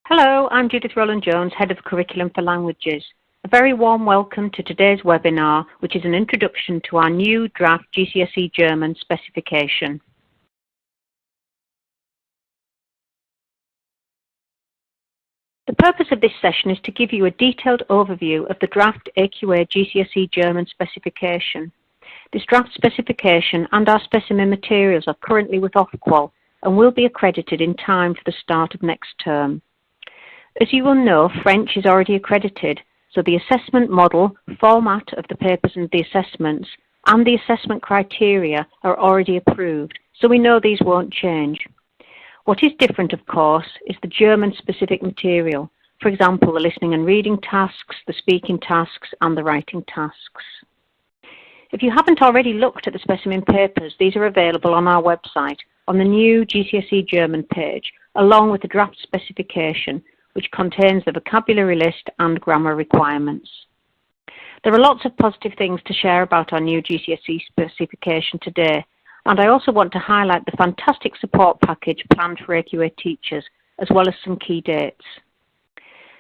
Hello, I'm Judith Rowland-Jones, Head of Curriculum for Languages. A very warm welcome to today's webinar, which is an introduction to our new draft GCSE German specification. The purpose of this session is to give you a detailed overview of the draft AQA GCSE German specification. This draft specification and our specimen materials are currently with Ofqual and will be accredited in time for the start of next term. As you will know, French is already accredited, so the assessment model, format of the papers and the assessments, and the assessment criteria are already approved, so we know these won't change. What is different, of course, is the German-specific material, for example, the listening and reading tasks, the speaking tasks, and the writing tasks. If you haven't already looked at the specimen papers, these are available on our website on the new GCSE German page, along with the draft specification, which contains the vocabulary list and grammar requirements. There are lots of positive things to share about our new GCSE specification today, and I also want to highlight the fantastic support package planned for AQA teachers, as well as some key dates.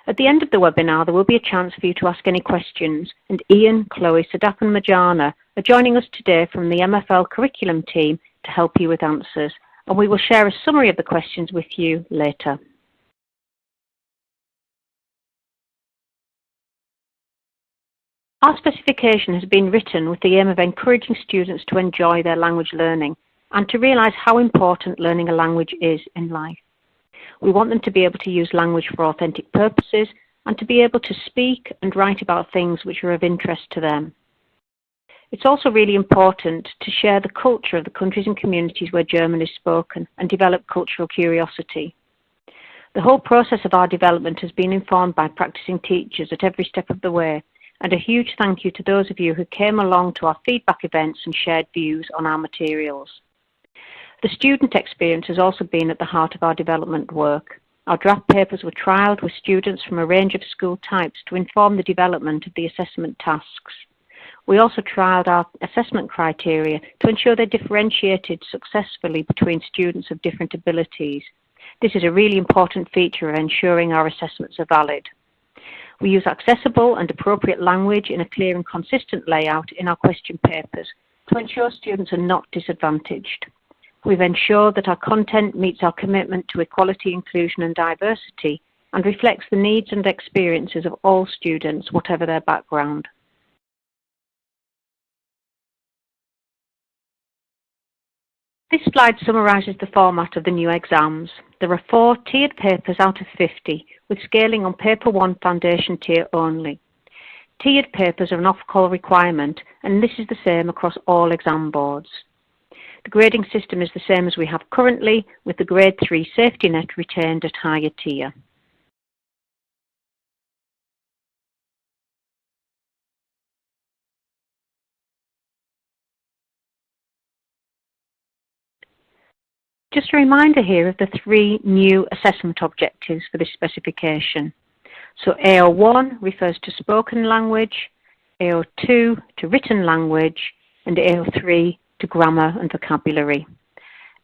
At the end of the webinar, there will be a chance for you to ask any questions, and Ian, Chloe, Sadaf and Marjana are joining us today from the MFL curriculum team to help you with answers, and we will share a summary of the questions with you later. Our specification has been written with the aim of encouraging students to enjoy their language learning and to realise how important learning a language is in life. We want them to be able to use language for authentic purposes and to be able to speak and write about things which are of interest to them. It's also really important to share the culture of the countries and communities where German is spoken and develop cultural curiosity. The whole process of our development has been informed by practising teachers at every step of the way, and a huge thank you to those of you who came along to our feedback events and shared views on our materials. The student experience has also been at the heart of our development work. Our draft papers were trialled with students from a range of school types to inform the development of the assessment tasks. We also trialled our assessment criteria to ensure they differentiated successfully between students of different abilities. This is a really important feature of ensuring our assessments are valid. We use accessible and appropriate language in a clear and consistent layout in our question papers to ensure students are not disadvantaged. We've ensured that our content meets our commitment to equality, inclusion and diversity and reflects the needs and experiences of all students, whatever their background. This slide summarises the format of the new exams. There are 4 tiered papers out of 50, with scaling on Paper 1 Foundation tier only. Tiered papers are an off-call requirement, and this is the same across all exam boards. The grading system is the same as we have currently, with the Grade 3 safety net retained at higher tier. Just a reminder here of the 3 new assessment objectives for this specification. So AO1 refers to spoken language, AO2 to written language, and AO3 to grammar and vocabulary.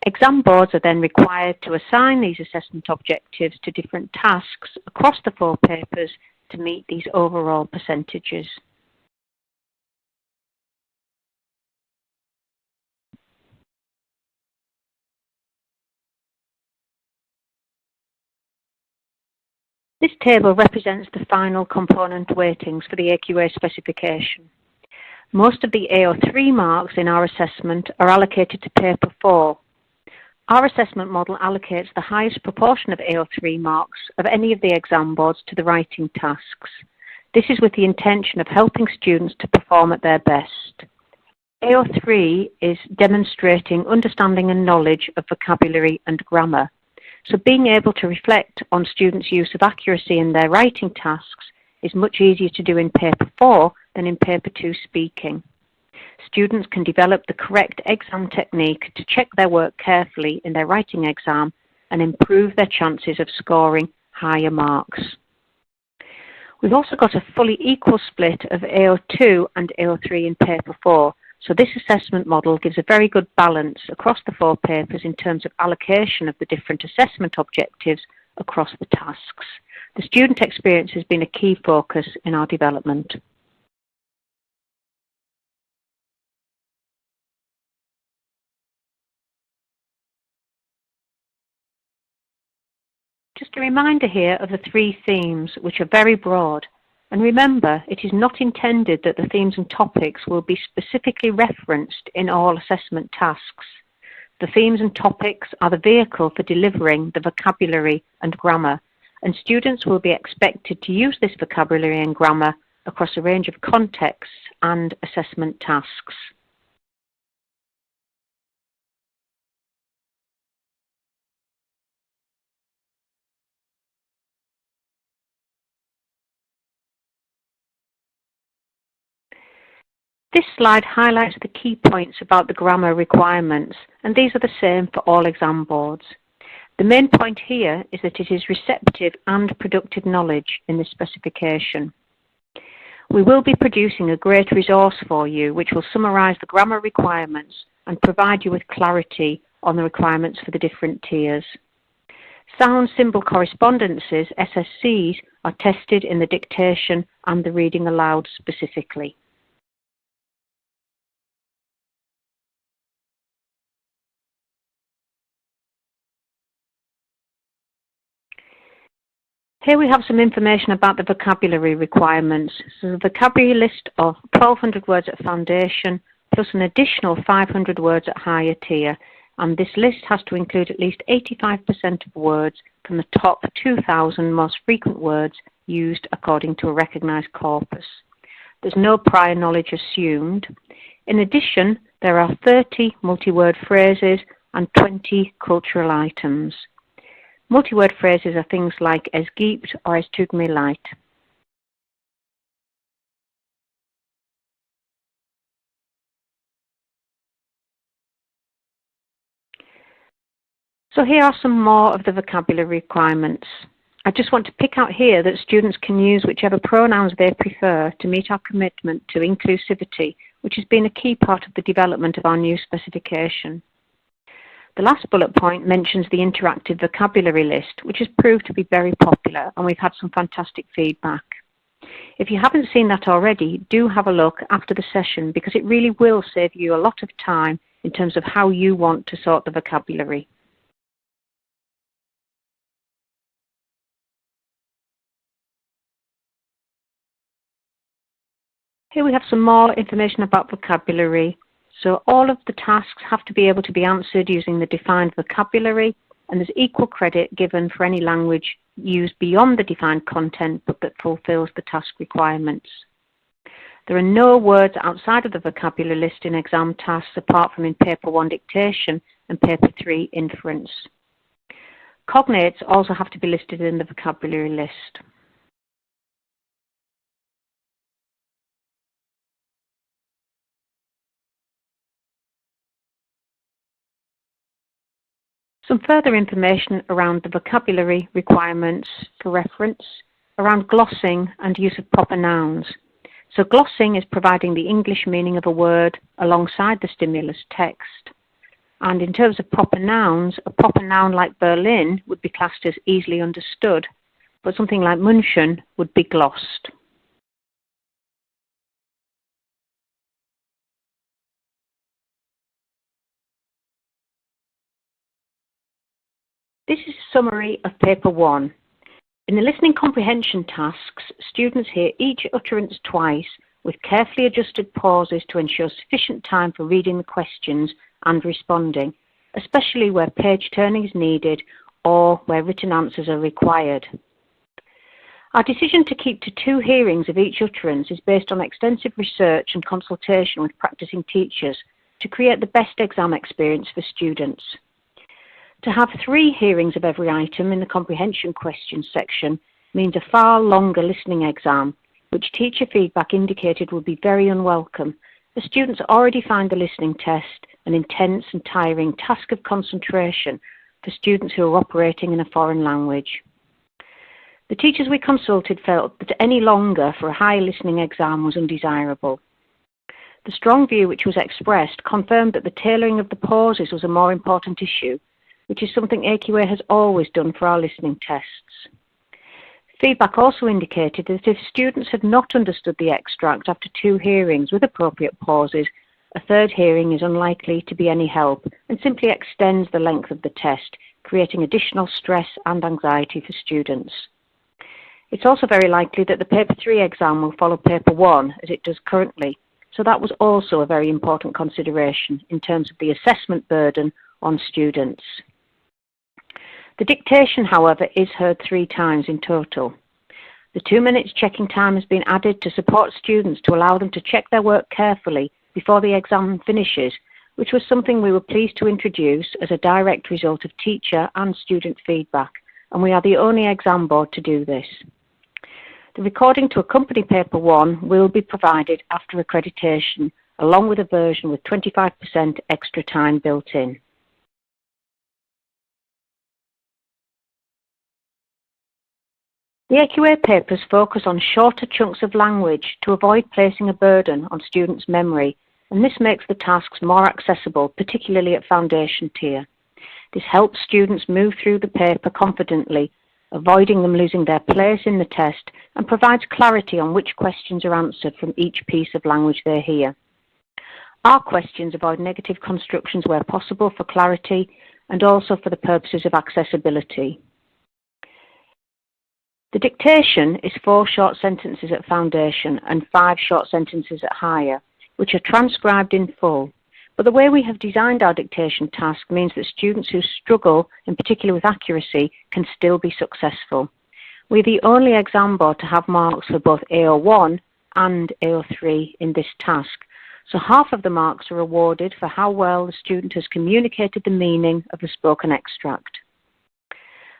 Exam boards are then required to assign these assessment objectives to different tasks across the 4 papers to meet these overall percentages. This table represents the final component weightings for the AQA specification. Most of the AO3 marks in our assessment are allocated to Paper 4. Our assessment model allocates the highest proportion of AO3 marks of any of the exam boards to the writing tasks. This is with the intention of helping students to perform at their best. AO3 is demonstrating understanding and knowledge of vocabulary and grammar. So being able to reflect on students' use of accuracy in their writing tasks is much easier to do in Paper 4 than in Paper 2 speaking. Students can develop the correct exam technique to check their work carefully in their writing exam and improve their chances of scoring higher marks. We've also got a fully equal split of AO2 and AO3 in Paper 4, so this assessment model gives a very good balance across the 4 papers in terms of allocation of the different assessment objectives across the tasks. The student experience has been a key focus in our development. Just a reminder here of the 3 themes, which are very broad. And remember, it is not intended that the themes and topics will be specifically referenced in all assessment tasks. The themes and topics are the vehicle for delivering the vocabulary and grammar, and students will be expected to use this vocabulary and grammar across a range of contexts and assessment tasks. This slide highlights the key points about the grammar requirements, and these are the same for all exam boards. The main point here is that it is receptive and productive knowledge in this specification. We will be producing a great resource for you which will summarise the grammar requirements and provide you with clarity on the requirements for the different tiers. Sound symbol correspondences, SSCs, are tested in the dictation and the reading aloud specifically. Here we have some information about the vocabulary requirements. So the vocabulary list of 1,200 words at foundation plus an additional 500 words at higher tier. And this list has to include at least 85% of words from the top 2,000 most frequent words used according to a recognised corpus. There's no prior knowledge assumed. In addition, there are 30 multi-word phrases and 20 cultural items. Multi-word phrases are things like es gibt or es tut mir leid. So here are some more of the vocabulary requirements. I just want to pick out here that students can use whichever pronouns they prefer to meet our commitment to inclusivity, which has been a key part of the development of our new specification. The last bullet point mentions the interactive vocabulary list, which has proved to be very popular, and we've had some fantastic feedback. If you haven't seen that already, do have a look after the session because it really will save you a lot of time in terms of how you want to sort the vocabulary. Here we have some more information about vocabulary. So all of the tasks have to be able to be answered using the defined vocabulary, and there's equal credit given for any language used beyond the defined content but that fulfills the task requirements. There are no words outside of the vocabulary list in exam tasks apart from in Paper 1 dictation and Paper 3 inference. Cognates also have to be listed in the vocabulary list. Some further information around the vocabulary requirements for reference, around glossing and use of proper nouns. So glossing is providing the English meaning of a word alongside the stimulus text. And in terms of proper nouns, a proper noun like Berlin would be classed as easily understood, but something like München would be glossed. This is a summary of Paper 1. In the listening comprehension tasks, students hear each utterance twice with carefully adjusted pauses to ensure sufficient time for reading the questions and responding, especially where page turning is needed or where written answers are required. Our decision to keep to 2 hearings of each utterance is based on extensive research and consultation with practicing teachers to create the best exam experience for students. To have 3 hearings of every item in the comprehension questions section means a far longer listening exam, which teacher feedback indicated would be very unwelcome, as students already find the listening test an intense and tiring task of concentration for students who are operating in a foreign language. The teachers we consulted felt that any longer for a high listening exam was undesirable. The strong view which was expressed confirmed that the tailoring of the pauses was a more important issue, which is something AQA has always done for our listening tests. Feedback also indicated that if students had not understood the extract after 2 hearings with appropriate pauses, a 3rd hearing is unlikely to be any help and simply extends the length of the test, creating additional stress and anxiety for students. It's also very likely that the Paper 3 exam will follow Paper 1 as it does currently, so that was also a very important consideration in terms of the assessment burden on students. The dictation, however, is heard 3 times in total. The 2 minutes checking time has been added to support students to allow them to check their work carefully before the exam finishes, which was something we were pleased to introduce as a direct result of teacher and student feedback, and we are the only exam board to do this. The recording to accompany Paper 1 will be provided after accreditation, along with a version with 25% extra time built in. The AQA papers focus on shorter chunks of language to avoid placing a burden on students' memory, and this makes the tasks more accessible, particularly at foundation tier. This helps students move through the paper confidently, avoiding them losing their place in the test, and provides clarity on which questions are answered from each piece of language they hear. Our questions avoid negative constructions where possible for clarity and also for the purposes of accessibility. The dictation is 4 short sentences at foundation and 5 short sentences at higher, which are transcribed in full. But the way we have designed our dictation task means that students who struggle, in particular with accuracy, can still be successful. We're the only exam board to have marks for both AO1 and AO3 in this task. So half of the marks are awarded for how well the student has communicated the meaning of the spoken extract.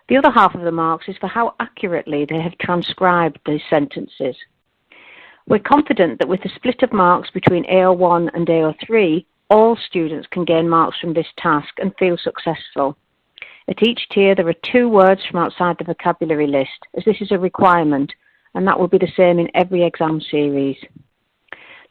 The other half of the marks is for how accurately they have transcribed these sentences. We're confident that with the split of marks between AO1 and AO3, all students can gain marks from this task and feel successful. At each tier, there are 2 words from outside the vocabulary list, as this is a requirement, and that will be the same in every exam series.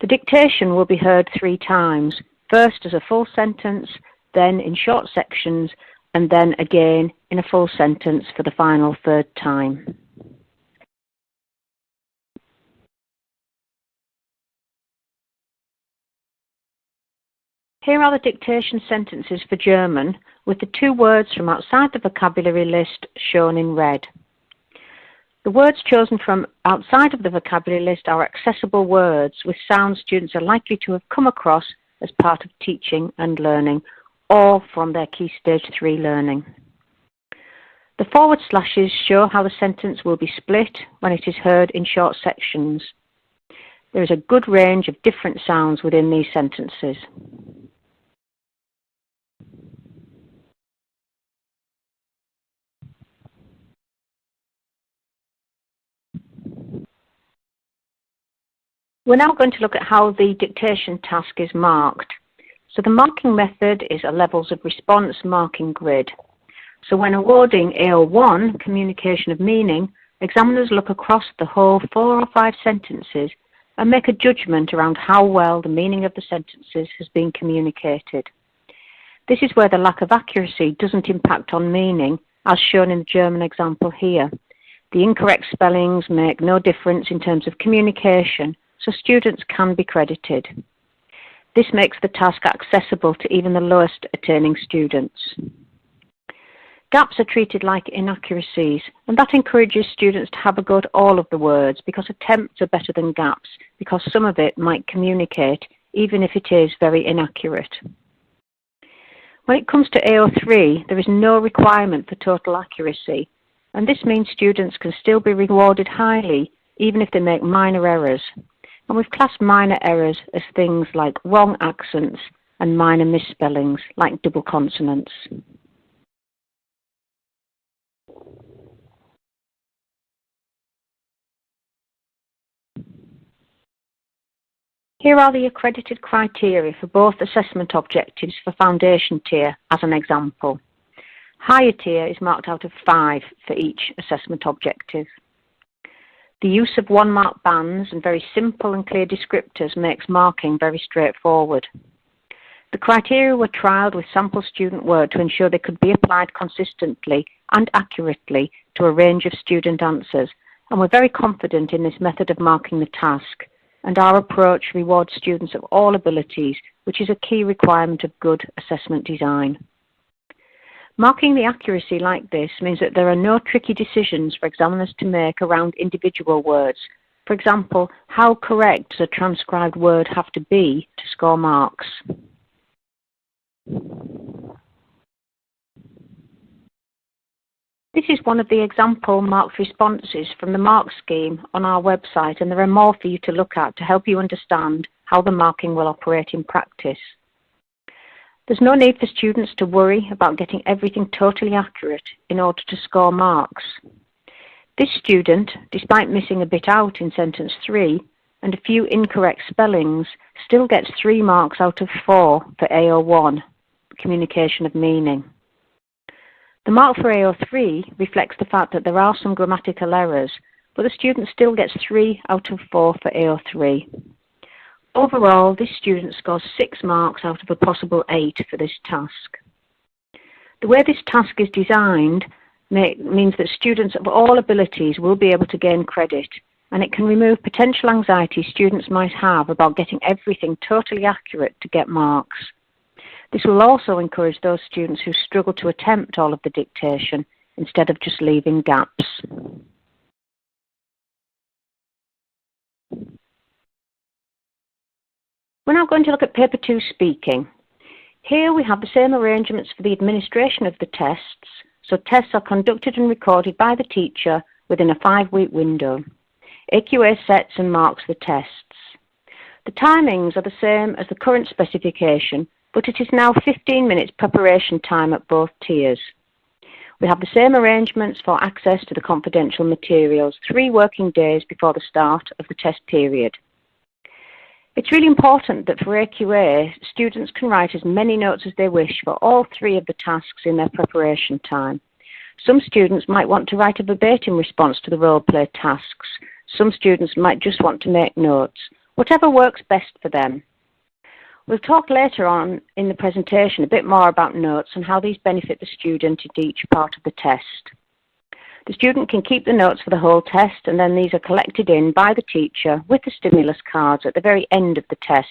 The dictation will be heard 3 times, first as a full sentence, then in short sections, and then again in a full sentence for the final 3rd time. Here are the dictation sentences for German, with the 2 words from outside the vocabulary list shown in red. The words chosen from outside of the vocabulary list are accessible words with sounds students are likely to have come across as part of teaching and learning, or from their Key Stage 3 learning. The forward slashes show how the sentence will be split when it is heard in short sections. There is a good range of different sounds within these sentences. We're now going to look at how the dictation task is marked. So the marking method is a levels of response marking grid. So when awarding AO1, communication of meaning, examiners look across the whole 4 or 5 sentences and make a judgment around how well the meaning of the sentences has been communicated. This is where the lack of accuracy doesn't impact on meaning, as shown in the German example here. The incorrect spellings make no difference in terms of communication, so students can be credited. This makes the task accessible to even the lowest attaining students. Gaps are treated like inaccuracies, and that encourages students to have a go at all of the words, because attempts are better than gaps, because some of it might communicate, even if it is very inaccurate. When it comes to AO3, there is no requirement for total accuracy, and this means students can still be rewarded highly, even if they make minor errors. And we've classed minor errors as things like wrong accents and minor misspellings, like double consonants. Here are the accredited criteria for both assessment objectives for foundation tier as an example. Higher tier is marked out of 5 for each assessment objective. The use of 1-mark bands and very simple and clear descriptors makes marking very straightforward. The criteria were trialled with sample student work to ensure they could be applied consistently and accurately to a range of student answers, and we're very confident in this method of marking the task, and our approach rewards students of all abilities, which is a key requirement of good assessment design. Marking the accuracy like this means that there are no tricky decisions for examiners to make around individual words. For example, how correct does a transcribed word have to be to score marks? This is one of the example marked responses from the mark scheme on our website, and there are more for you to look at to help you understand how the marking will operate in practice. There's no need for students to worry about getting everything totally accurate in order to score marks. This student, despite missing a bit out in sentence 3 and a few incorrect spellings, still gets 3 marks out of 4 for AO1, communication of meaning. The mark for AO3 reflects the fact that there are some grammatical errors, but the student still gets 3 out of 4 for AO3. Overall, this student scores 6 marks out of a possible 8 for this task. The way this task is designed means that students of all abilities will be able to gain credit, and it can remove potential anxiety students might have about getting everything totally accurate to get marks. This will also encourage those students who struggle to attempt all of the dictation instead of just leaving gaps. We're now going to look at Paper 2 Speaking. Here we have the same arrangements for the administration of the tests, so tests are conducted and recorded by the teacher within a 5-week window. AQA sets and marks the tests. The timings are the same as the current specification, but it is now 15 minutes preparation time at both tiers. We have the same arrangements for access to the confidential materials 3 working days before the start of the test period. It's really important that for AQA, students can write as many notes as they wish for all 3 of the tasks in their preparation time. Some students might want to write a verbatim response to the role play tasks. Some students might just want to make notes. Whatever works best for them. We'll talk later on in the presentation a bit more about notes and how these benefit the student in each part of the test. The student can keep the notes for the whole test, and then these are collected in by the teacher with the stimulus cards at the very end of the test,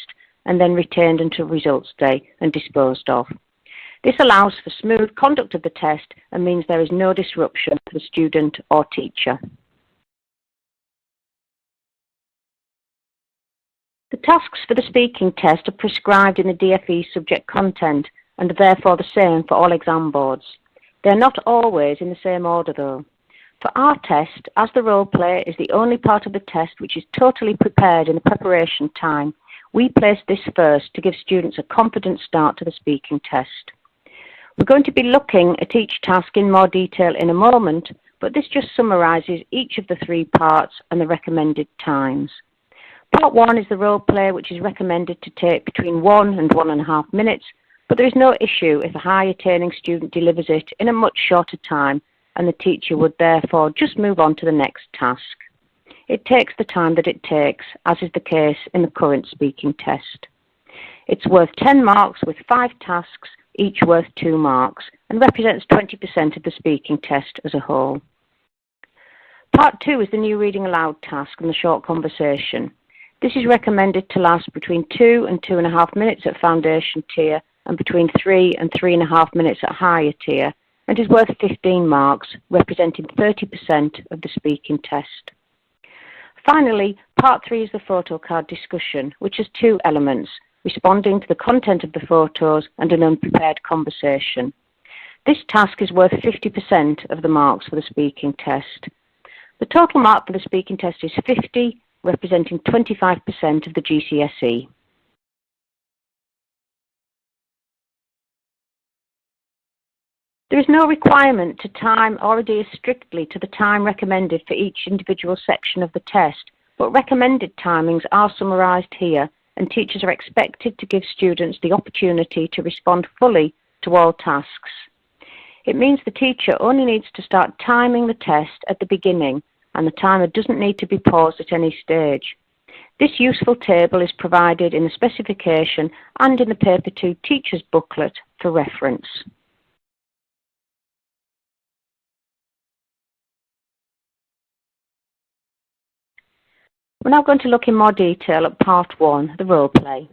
and then retained until results day and disposed of. This allows for smooth conduct of the test and means there is no disruption for the student or teacher. The tasks for the speaking test are prescribed in the DFE subject content and are therefore the same for all exam boards. They are not always in the same order though. For our test, as the role play is the only part of the test which is totally prepared in the preparation time, we place this first to give students a confident start to the speaking test. We're going to be looking at each task in more detail in a moment, but this just summarises each of the 3 parts and the recommended times. Part 1 is the role play, which is recommended to take between 1 and 1.5 minutes, but there is no issue if a high-attaining student delivers it in a much shorter time, and the teacher would therefore just move on to the next task. It takes the time that it takes, as is the case in the current speaking test. It's worth 10 marks with 5 tasks, each worth 2 marks, and represents 20% of the speaking test as a whole. Part 2 is the new reading aloud task and the short conversation. This is recommended to last between 2 and 2.5 minutes at foundation tier and between 3 and 3.5 minutes at higher tier, and is worth 15 marks, representing 30% of the speaking test. Finally, Part 3 is the photo card discussion, which has 2 elements, responding to the content of the photos and an unprepared conversation. This task is worth 50% of the marks for the speaking test. The total mark for the speaking test is 50, representing 25% of the GCSE. There is no requirement to time or adhere strictly to the time recommended for each individual section of the test, but recommended timings are summarised here, and teachers are expected to give students the opportunity to respond fully to all tasks. It means the teacher only needs to start timing the test at the beginning, and the timer doesn't need to be paused at any stage. This useful table is provided in the specification and in the Paper 2 Teacher's Booklet for reference. We're now going to look in more detail at Part 1, the role play.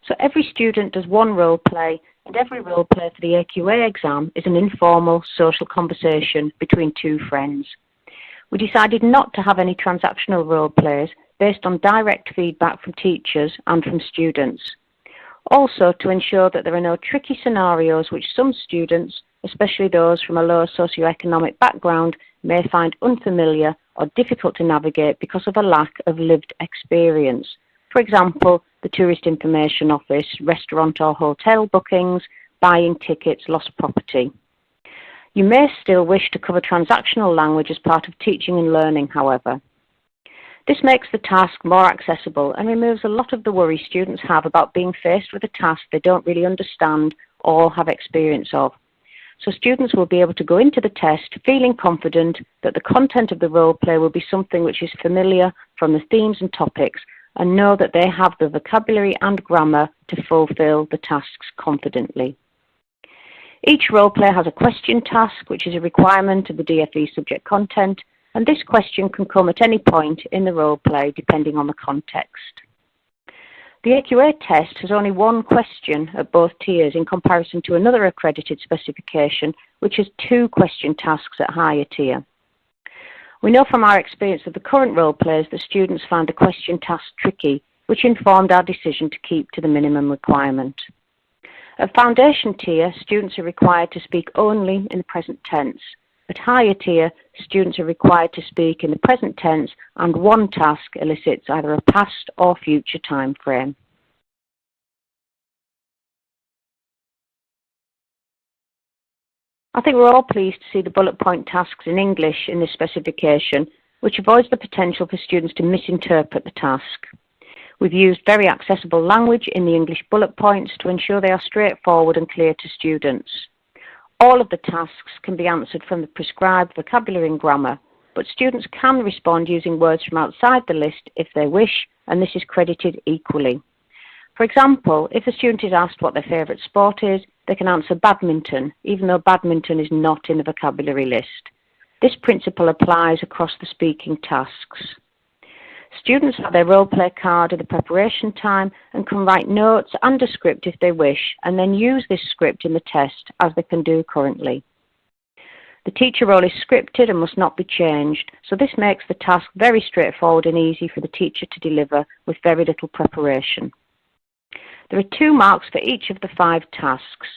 So every student does one role play, and every role play for the AQA exam is an informal social conversation between two friends. We decided not to have any transactional role plays based on direct feedback from teachers and from students. Also, to ensure that there are no tricky scenarios which some students, especially those from a lower socioeconomic background, may find unfamiliar or difficult to navigate because of a lack of lived experience. For example, the Tourist Information Office, restaurant or hotel bookings, buying tickets, lost property. You may still wish to cover transactional language as part of teaching and learning, however. This makes the task more accessible and removes a lot of the worry students have about being faced with a task they don't really understand or have experience of. So students will be able to go into the test feeling confident that the content of the role play will be something which is familiar from the themes and topics, and know that they have the vocabulary and grammar to fulfill the tasks confidently. Each role play has a question task, which is a requirement of the DFE subject content, and this question can come at any point in the role play depending on the context. The AQA test has only one question at both tiers in comparison to another accredited specification, which has 2 question tasks at higher tier. We know from our experience of the current role plays that students find the question task tricky, which informed our decision to keep to the minimum requirement. At foundation tier, students are required to speak only in the present tense. At higher tier, students are required to speak in the present tense, and one task elicits either a past or future time frame. I think we're all pleased to see the bullet point tasks in English in this specification, which avoids the potential for students to misinterpret the task. We've used very accessible language in the English bullet points to ensure they are straightforward and clear to students. All of the tasks can be answered from the prescribed vocabulary and grammar, but students can respond using words from outside the list if they wish, and this is credited equally. For example, if a student is asked what their favourite sport is, they can answer badminton, even though badminton is not in the vocabulary list. This principle applies across the speaking tasks. Students have their role play card at the preparation time and can write notes and a script if they wish, and then use this script in the test, as they can do currently. The teacher role is scripted and must not be changed, so this makes the task very straightforward and easy for the teacher to deliver with very little preparation. There are 2 marks for each of the 5 tasks.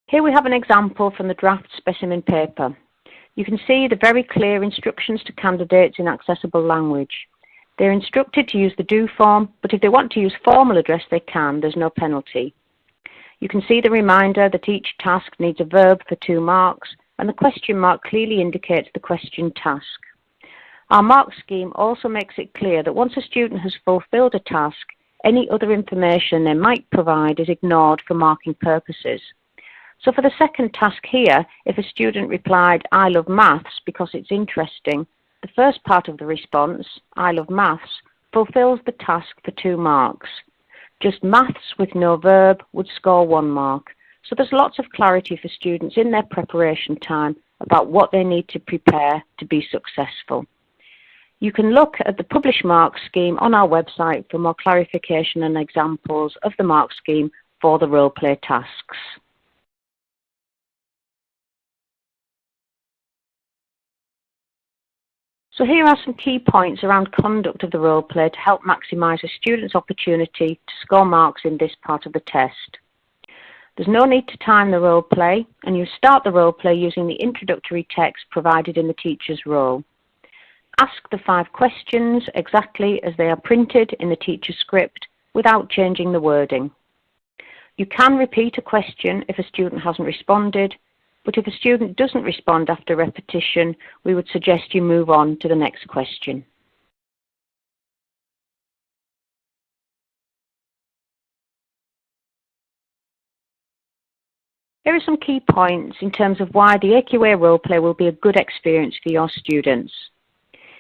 Here we have an example from the draft specimen paper. You can see the very clear instructions to candidates in accessible language. They're instructed to use the do form, but if they want to use formal address they can, there's no penalty. You can see the reminder that each task needs a verb for 2 marks, and the question mark clearly indicates the question task. Our mark scheme also makes it clear that once a student has fulfilled a task, any other information they might provide is ignored for marking purposes. So for the second task here, if a student replied, "I love maths because it's interesting," the first part of the response, "I love maths," fulfills the task for 2 marks. Just maths with no verb would score 1 mark. So there's lots of clarity for students in their preparation time about what they need to prepare to be successful. You can look at the Publish Mark scheme on our website for more clarification and examples of the mark scheme for the role play tasks. So here are some key points around conduct of the role play to help maximise a student's opportunity to score marks in this part of the test. There's no need to time the role play, and you start the role play using the introductory text provided in the teacher's role. Ask the 5 questions exactly as they are printed in the teacher's script without changing the wording. You can repeat a question if a student hasn't responded, but if a student doesn't respond after repetition, we would suggest you move on to the next question. Here are some key points in terms of why the AQA roleplay will be a good experience for your students.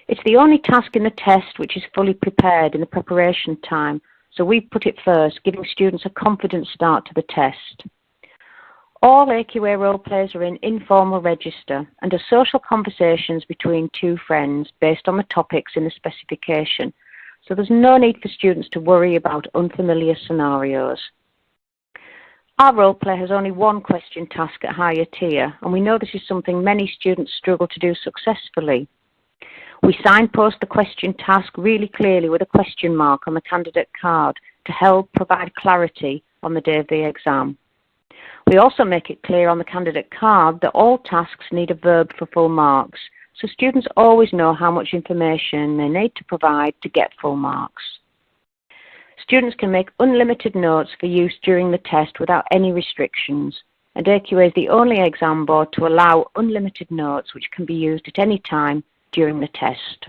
It's the only task in the test which is fully prepared in the preparation time, so we put it first, giving students a confident start to the test. All AQA roleplays are in informal register and are social conversations between two friends based on the topics in the specification, so there's no need for students to worry about unfamiliar scenarios. Our roleplay has only one question task at higher tier, and we know this is something many students struggle to do successfully. We signpost the question task really clearly with a question mark on the candidate card to help provide clarity on the day of the exam. We also make it clear on the candidate card that all tasks need a verb for full marks, so students always know how much information they need to provide to get full marks. Students can make unlimited notes for use during the test without any restrictions, and AQA is the only exam board to allow unlimited notes which can be used at any time during the test.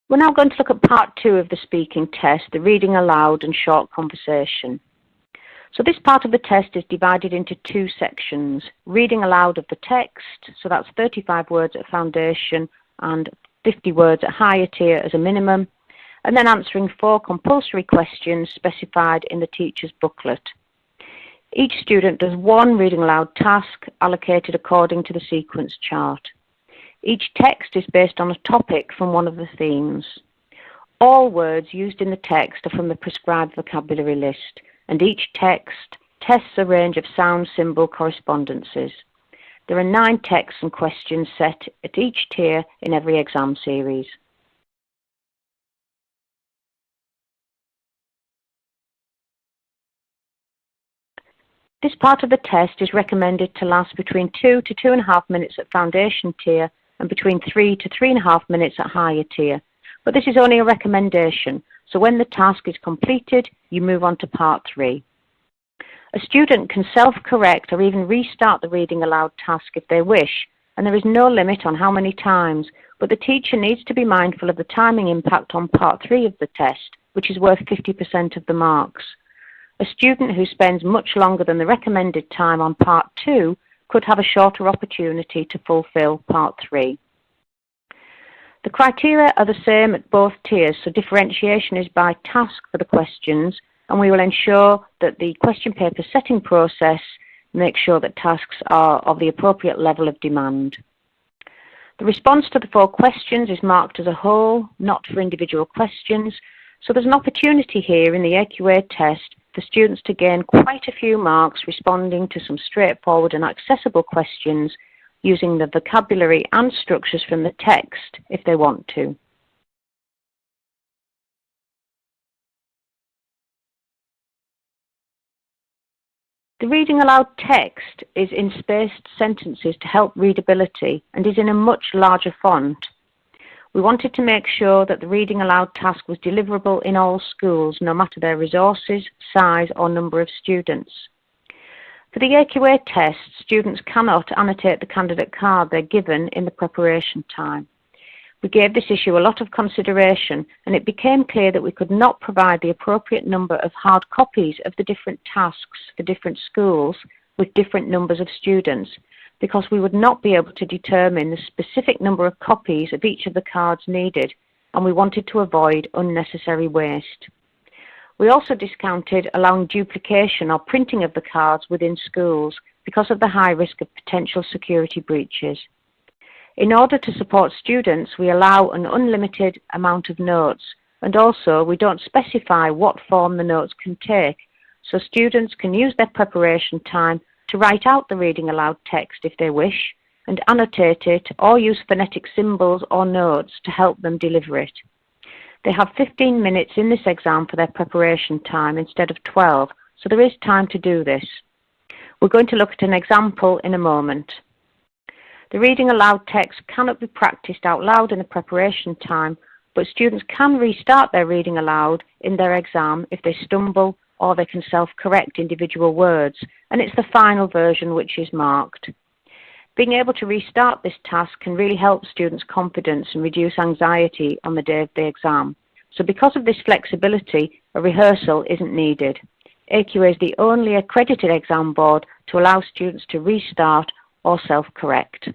We're now going to look at part 2 of the speaking test, the reading aloud and short conversation. So this part of the test is divided into 2 sections. Reading aloud of the text, so that's 35 words at foundation and 50 words at higher tier as a minimum, and then answering 4 compulsory questions specified in the teacher's booklet. Each student does 1 reading aloud task allocated according to the sequence chart. Each text is based on a topic from one of the themes. All words used in the text are from the prescribed vocabulary list, and each text tests a range of sound symbol correspondences. There are 9 texts and questions set at each tier in every exam series. This part of the test is recommended to last between 2 to 2.5 minutes at foundation tier and between 3 to 3.5 minutes at higher tier. But this is only a recommendation, so when the task is completed, you move on to part 3. A student can self-correct or even restart the reading aloud task if they wish, and there is no limit on how many times, but the teacher needs to be mindful of the timing impact on part 3 of the test, which is worth 50% of the marks. A student who spends much longer than the recommended time on part 2 could have a shorter opportunity to fulfill part 3. The criteria are the same at both tiers, so differentiation is by task for the questions, and we will ensure that the question paper setting process makes sure that tasks are of the appropriate level of demand. The response to the 4 questions is marked as a whole, not for individual questions, so there's an opportunity here in the AQA test for students to gain quite a few marks responding to some straightforward and accessible questions using the vocabulary and structures from the text if they want to. The reading aloud text is in spaced sentences to help readability and is in a much larger font. We wanted to make sure that the reading aloud task was deliverable in all schools, no matter their resources, size or number of students. For the AQA test, students cannot annotate the candidate card they're given in the preparation time. We gave this issue a lot of consideration, and it became clear that we could not provide the appropriate number of hard copies of the different tasks for different schools with different numbers of students, because we would not be able to determine the specific number of copies of each of the cards needed, and we wanted to avoid unnecessary waste. We also discounted allowing duplication or printing of the cards within schools because of the high risk of potential security breaches. In order to support students, we allow an unlimited amount of notes, and also we don't specify what form the notes can take, so students can use their preparation time to write out the reading aloud text if they wish, and annotate it or use phonetic symbols or notes to help them deliver it. They have 15 minutes in this exam for their preparation time instead of 12, so there is time to do this. We're going to look at an example in a moment. The reading aloud text cannot be practiced out loud in the preparation time, but students can restart their reading aloud in their exam if they stumble or they can self-correct individual words, and it's the final version which is marked. Being able to restart this task can really help students' confidence and reduce anxiety on the day of the exam. So because of this flexibility, a rehearsal isn't needed. AQA is the only accredited exam board to allow students to restart or self-correct.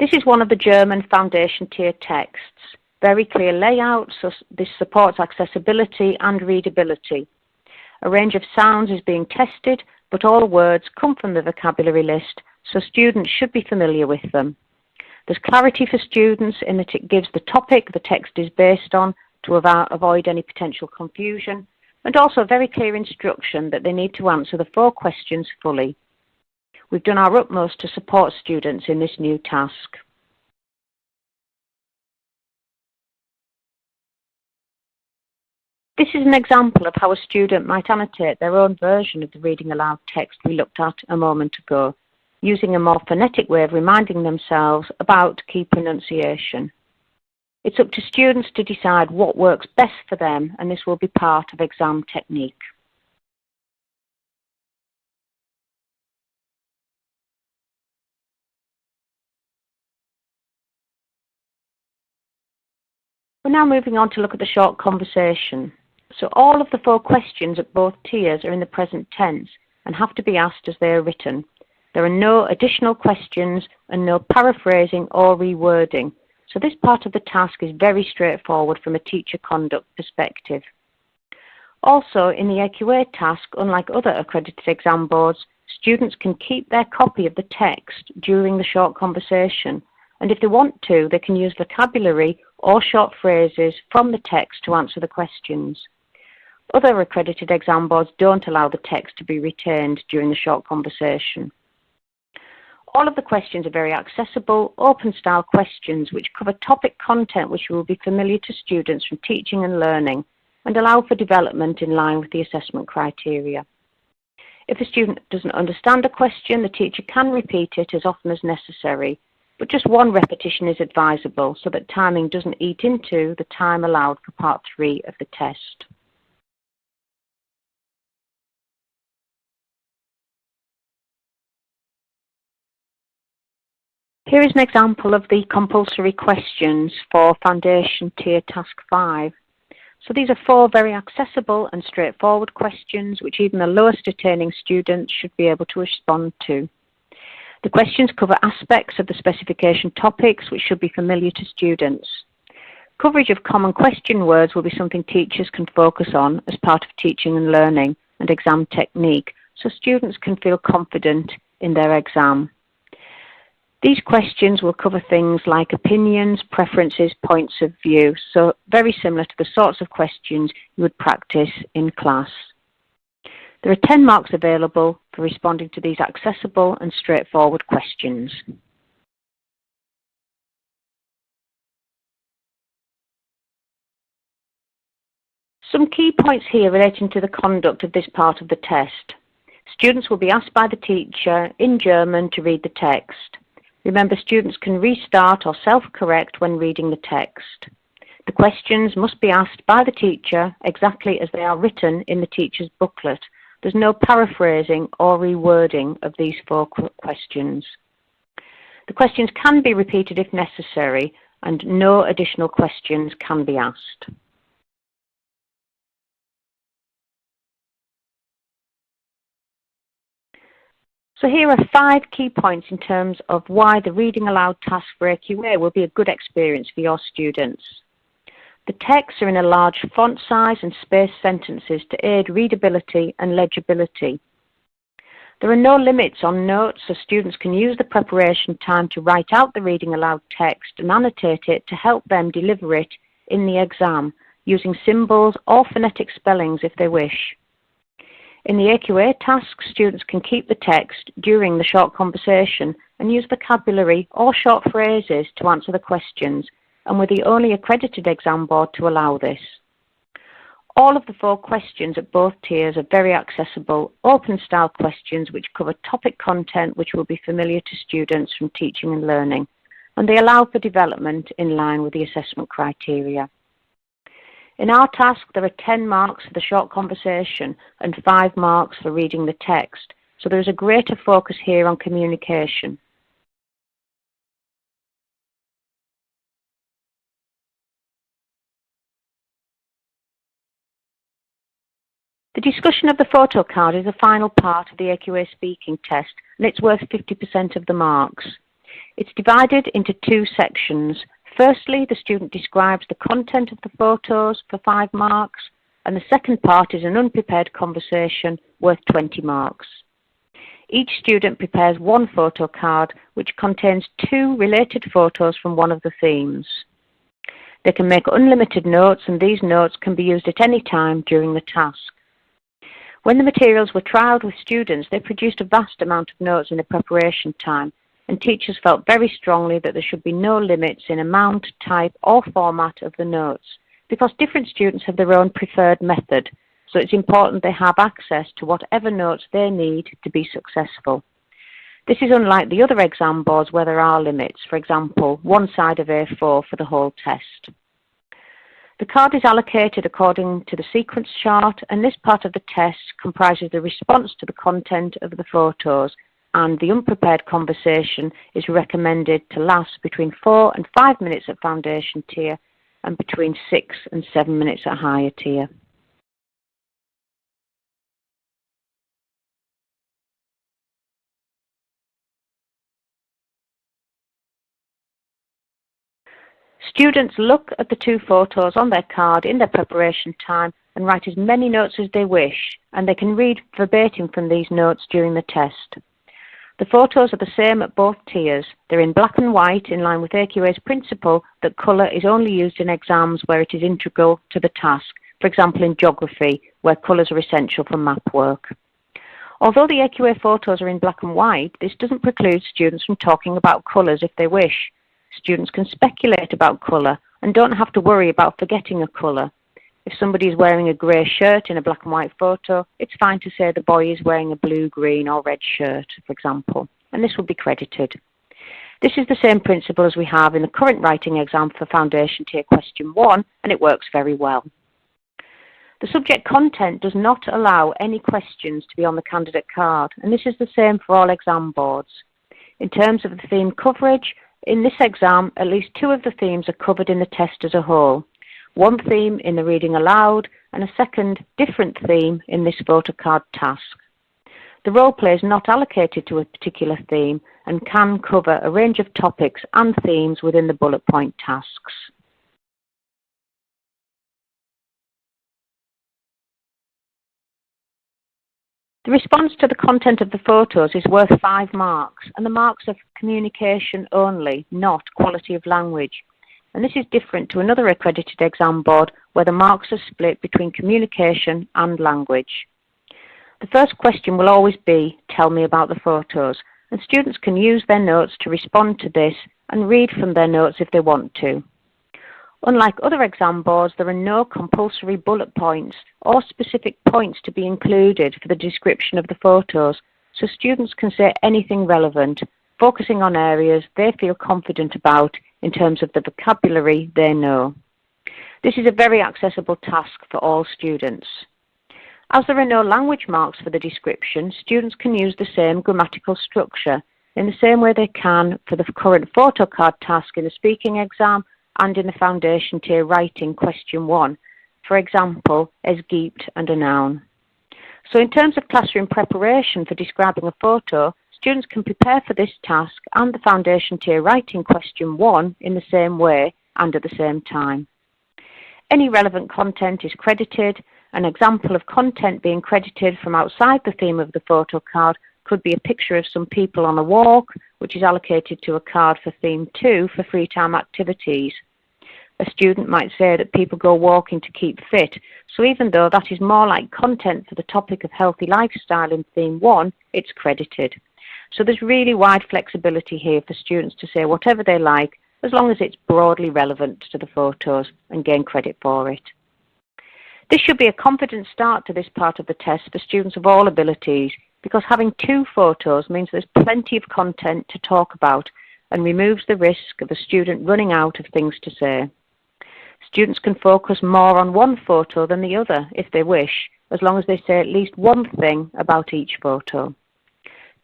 This is one of the German foundation tier texts. Very clear layout, so this supports accessibility and readability. A range of sounds is being tested, but all words come from the vocabulary list, so students should be familiar with them. There's clarity for students in that it gives the topic the text is based on to avoid any potential confusion, and also very clear instruction that they need to answer the 4 questions fully. We've done our utmost to support students in this new task. This is an example of how a student might annotate their own version of the reading aloud text we looked at a moment ago, using a more phonetic way of reminding themselves about key pronunciation. It's up to students to decide what works best for them, and this will be part of exam technique. We're now moving on to look at the short conversation. So all of the 4 questions at both tiers are in the present tense and have to be asked as they are written. There are no additional questions and no paraphrasing or rewording. So this part of the task is very straightforward from a teacher conduct perspective. Also, in the AQA task, unlike other accredited exam boards, students can keep their copy of the text during the short conversation, and if they want to, they can use vocabulary or short phrases from the text to answer the questions. Other accredited exam boards don't allow the text to be retained during the short conversation. All of the questions are very accessible, open-style questions which cover topic content which will be familiar to students from teaching and learning and allow for development in line with the assessment criteria. If a student doesn't understand a question, the teacher can repeat it as often as necessary, but just 1 repetition is advisable so that timing doesn't eat into the time allowed for part 3 of the test. Here is an example of the compulsory questions for Foundation Tier Task 5. So these are 4 very accessible and straightforward questions which even the lowest attaining students should be able to respond to. The questions cover aspects of the specification topics which should be familiar to students. Coverage of common question words will be something teachers can focus on as part of teaching and learning and exam technique, so students can feel confident in their exam. These questions will cover things like opinions, preferences, points of view, so very similar to the sorts of questions you would practice in class. There are 10 marks available for responding to these accessible and straightforward questions. Some key points here relating to the conduct of this part of the test. Students will be asked by the teacher in German to read the text. Remember, students can restart or self-correct when reading the text. The questions must be asked by the teacher exactly as they are written in the teacher's booklet. There's no paraphrasing or rewording of these 4 questions. The questions can be repeated if necessary, and no additional questions can be asked. So here are 5 key points in terms of why the reading aloud task for AQA will be a good experience for your students. The texts are in a large font size and spaced sentences to aid readability and legibility. There are no limits on notes, so students can use the preparation time to write out the reading aloud text and annotate it to help them deliver it in the exam, using symbols or phonetic spellings if they wish. In the AQA task, students can keep the text during the short conversation and use vocabulary or short phrases to answer the questions, and we're the only accredited exam board to allow this. All of the 4 questions at both tiers are very accessible, open-style questions which cover topic content which will be familiar to students from teaching and learning, and they allow for development in line with the assessment criteria. In our task, there are 10 marks for the short conversation and 5 marks for reading the text, so there is a greater focus here on communication. discussion of the photo card is the final part of the AQA speaking test, and it's worth 50% of the marks. It's divided into two sections. Firstly, the student describes the content of the photos for 5 marks, and the second part is an unprepared conversation worth 20 marks. Each student prepares one photo card which contains 2 related photos from one of the themes. They can make unlimited notes, and these notes can be used at any time during the task. When the materials were trialled with students, they produced a vast amount of notes in the preparation time, and teachers felt very strongly that there should be no limits in amount, type or format of the notes, because different students have their own preferred method, so it's important they have access to whatever notes they need to be successful. This is unlike the other exam boards where there are limits, for example, one side of A4 for the whole test. The card is allocated according to the sequence chart, and this part of the test comprises the response to the content of the photos, and the unprepared conversation is recommended to last between 4 and 5 minutes at foundation tier and between 6 and 7 minutes at higher tier. Students look at the 2 photos on their card in their preparation time and write as many notes as they wish, and they can read verbatim from these notes during the test. The photos are the same at both tiers. They're in black and white, in line with AQA's principle that colour is only used in exams where it is integral to the task, for example in geography, where colours are essential for map work. Although the AQA photos are in black and white, this doesn't preclude students from talking about colours if they wish. Students can speculate about colour and don't have to worry about forgetting a colour. If somebody is wearing a grey shirt in a black and white photo, it's fine to say the boy is wearing a blue, green or red shirt, for example, and this will be credited. This is the same principle as we have in the current writing exam for Foundation Tier Question 1, and it works very well. The subject content does not allow any questions to be on the candidate card, and this is the same for all exam boards. In terms of the theme coverage, in this exam, at least 2 of the themes are covered in the test as a whole. One theme in the reading aloud and a second different theme in this photo card task. The role play is not allocated to a particular theme and can cover a range of topics and themes within the bullet point tasks. The response to the content of the photos is worth 5 marks, and the marks are for communication only, not quality of language. And this is different to another accredited exam board where the marks are split between communication and language. The first question will always be, tell me about the photos, and students can use their notes to respond to this and read from their notes if they want to. Unlike other exam boards, there are no compulsory bullet points or specific points to be included for the description of the photos, so students can say anything relevant, focusing on areas they feel confident about in terms of the vocabulary they know. This is a very accessible task for all students. As there are no language marks for the description, students can use the same grammatical structure in the same way they can for the current photo card task in the speaking exam and in the Foundation Tier Writing Question 1, for example, as geeped and a noun. So in terms of classroom preparation for describing a photo, students can prepare for this task and the Foundation Tier Writing Question 1 in the same way and at the same time. Any relevant content is credited. An example of content being credited from outside the theme of the photo card could be a picture of some people on a walk, which is allocated to a card for Theme 2 for free time activities. A student might say that people go walking to keep fit, so even though that is more like content for the topic of healthy lifestyle in Theme 1, it's credited. So there's really wide flexibility here for students to say whatever they like, as long as it's broadly relevant to the photos and gain credit for it. This should be a confident start to this part of the test for students of all abilities, because having 2 photos means there's plenty of content to talk about and removes the risk of a student running out of things to say. Students can focus more on one photo than the other if they wish, as long as they say at least one thing about each photo.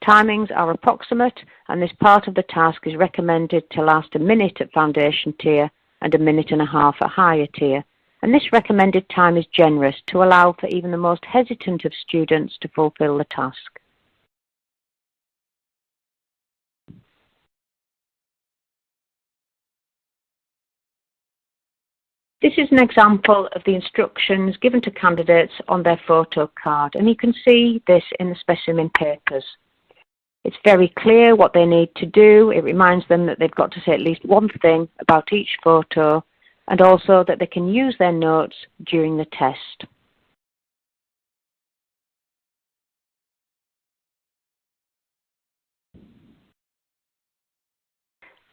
Timings are approximate, and this part of the task is recommended to last a minute at Foundation Tier and a minute and a half at higher tier, and this recommended time is generous to allow for even the most hesitant of students to fulfill the task. This is an example of the instructions given to candidates on their photo card, and you can see this in the specimen papers. It's very clear what they need to do. It reminds them that they've got to say at least one thing about each photo, and also that they can use their notes during the test.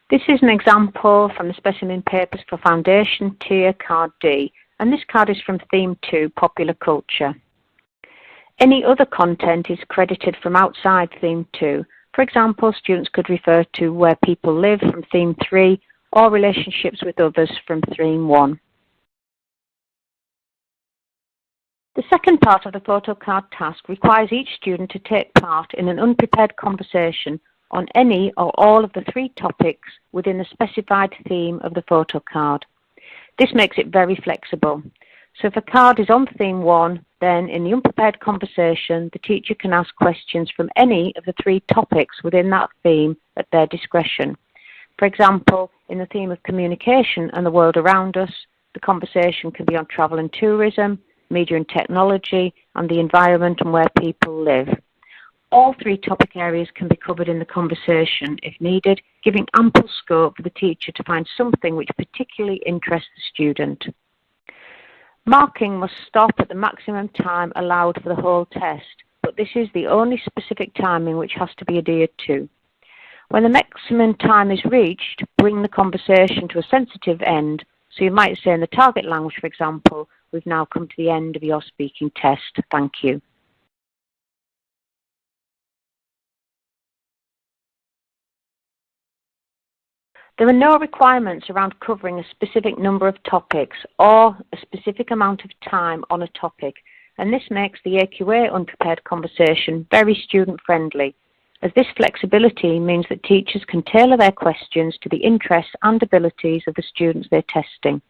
This is an example from the specimen papers for Foundation Tier Card D, and this card is from Theme 2, Popular Culture. Any other content is credited from outside Theme 2. For example, students could refer to Where People Live from Theme 3 or Relationships with Others from Theme 1. The second part of the photo card task requires each student to take part in an unprepared conversation on any or all of the 3 topics within the specified theme of the photo card. This makes it very flexible. So if a card is on theme 1, then in the unprepared conversation, the teacher can ask questions from any of the 3 topics within that theme at their discretion. For example, in the theme of communication and the world around us, the conversation can be on travel and tourism, media and technology, and the environment and where people live. All 3 topic areas can be covered in the conversation if needed, giving ample scope for the teacher to find something which particularly interests the student. Marking must stop at the maximum time allowed for the whole test, but this is the only specific timing which has to be adhered to. When the maximum time is reached, bring the conversation to a sensitive end. So you might say in the target language, for example, we've now come to the end of your speaking test. Thank you. There are no requirements around covering a specific number of topics or a specific amount of time on a topic, and this makes the AQA unprepared conversation very student-friendly, as this flexibility means that teachers can tailor their questions to the interests and abilities of the students they're testing.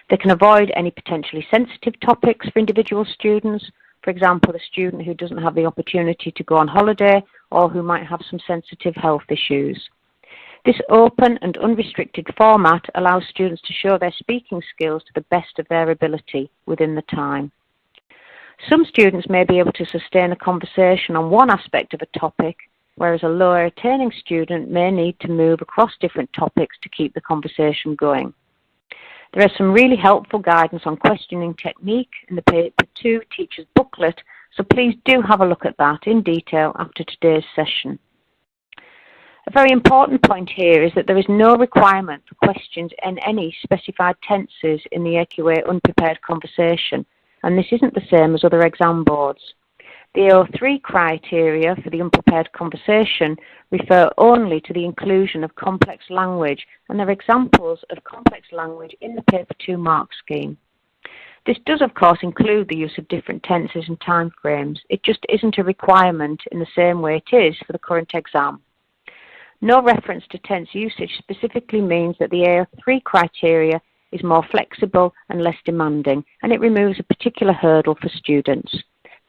They can avoid any potentially sensitive topics for individual students, for example, a student who doesn't have the opportunity to go on holiday or who might have some sensitive health issues. This open and unrestricted format allows students to show their speaking skills to the best of their ability within the time. Some students may be able to sustain a conversation on one aspect of a topic, whereas a lower attaining student may need to move across different topics to keep the conversation going. There is some really helpful guidance on questioning technique in the Paper 2 Teacher's Booklet, so please do have a look at that in detail after today's session. A very important point here is that there is no requirement for questions in any specified tenses in the AQA unprepared conversation, and this isn't the same as other exam boards. The AO3 criteria for the unprepared conversation refer only to the inclusion of complex language, and there are examples of complex language in the Paper 2 mark scheme. This does, of course, include the use of different tenses and time frames. It just isn't a requirement in the same way it is for the current exam. No reference to tense usage specifically means that the AO3 criteria is more flexible and less demanding, and it removes a particular hurdle for students.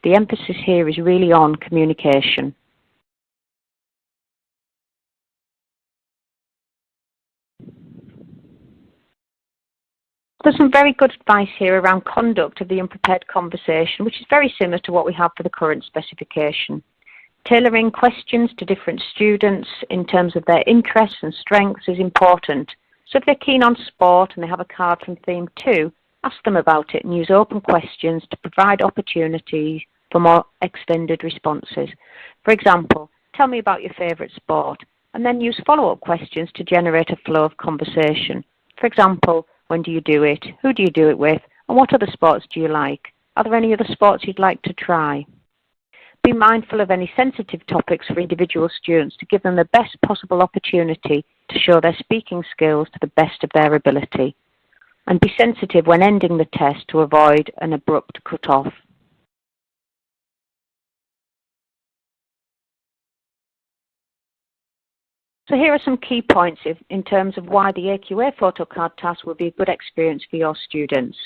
The emphasis here is really on communication. There's some very good advice here around conduct of the unprepared conversation, which is very similar to what we have for the current specification. Tailoring questions to different students in terms of their interests and strengths is important. So if they're keen on sport and they have a card from Theme 2, ask them about it and use open questions to provide opportunities for more extended responses. For example, tell me about your favourite sport, and then use follow-up questions to generate a flow of conversation. For example, when do you do it? Who do you do it with? And what other sports do you like? Are there any other sports you'd like to try? Be mindful of any sensitive topics for individual students to give them the best possible opportunity to show their speaking skills to the best of their ability. And be sensitive when ending the test to avoid an abrupt cut-off. So here are some key points in terms of why the AQA photocard task will be a good experience for your students.